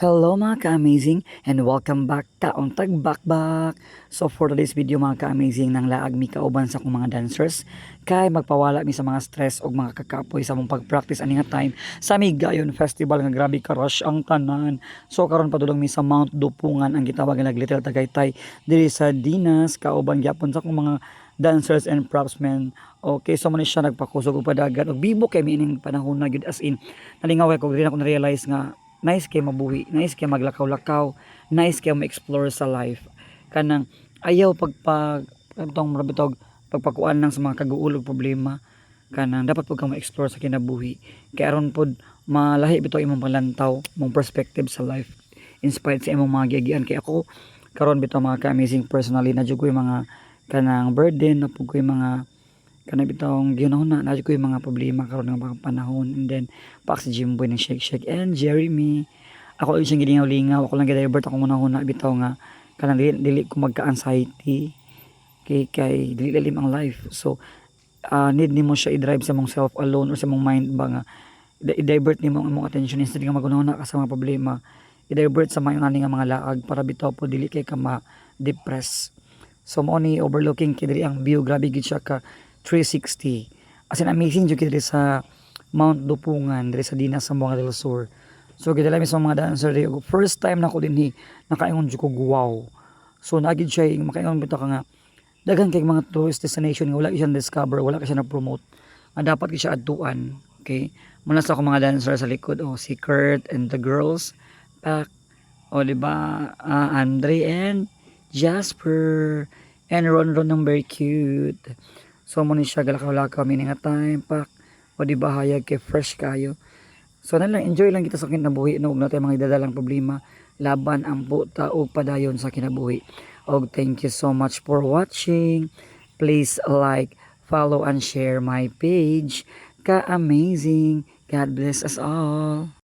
Hello mga ka-amazing and welcome back kaong tagbakbak. So for today's video mga ka-amazing nang laag mi kauban sa akong mga dancers kay magpawala mi sa mga stress og mga kakapoy sa mong pag-practice ani nga time sa Migayon Festival nga grabe ka rush ang tanan. So karon padulong mi sa Mount Dupungan ang gitawag nga Little Tagaytay diri sa Dinas kauban gyapon sa akong mga dancers and propsmen. Okay, so man siya nagpakusog og padagat og bibo kay miining panahon na gyud as in nalingaw ko dili na ko na-realize nga nice kay mabuhi, nice kay maglakaw-lakaw, nice kay ma-explore sa life. Kanang ayaw itong mabitog pagpakuan lang sa mga kaguulog problema. Kanang dapat pud ka ma-explore sa kinabuhi. Kay aron pud malahi bitaw imong palantaw, mong perspective sa life. Inspired sa imong mga giagian kay ako karon bitaw mga ka-amazing personally na jud ko yung mga kanang burden na pud ko yung mga kanang bitong ginahuna na ko yung mga problema karon nga mga panahon. And then pa si Jimboy ng Shake and Jeremy ako yung siyang gilingaw-lingaw ako lang gidivert ako muna bitaw nga kanang dili ko magka-anxiety kay dili lalim ang life. So need nimo siya i-drive sa mong self alone or sa mong mind ba nga i-divert nimo ang imong attention instead nga magunahuna ka sa mga problema, i-divert sa mga nga mga laag para bitaw po dili kay ka ma-depress. So mo ni overlooking kay diri ang view, grabe gid siya ka 360. As in amazing jud diri sa Mount Dupungan diri sa Dinas sa Sambuanga del Sur. So gidala mi sa mga dancer diri first time na ko dinhi nakaingon jud ko wow. So nagid siya makaingon bitaw ka nga daghan kay mga tourist destination nga wala ka siya discover, wala ka siya na promote. Nga dapat ka siya adtuan. Okay? Muna sa ako mga dancer sa likod si Kurt and the girls pack di ba Andre and Jasper and Ron ng very cute. So mo ni siya galakaw-lakaw mi nga time pack di ba hayag kay fresh kayo. So na lang enjoy lang kita sa kinabuhi no ug natay mga idadalang problema laban ang buta ug padayon sa kinabuhi. Og thank you so much for watching. Please like, follow and share my page. Ka-amazing. God bless us all.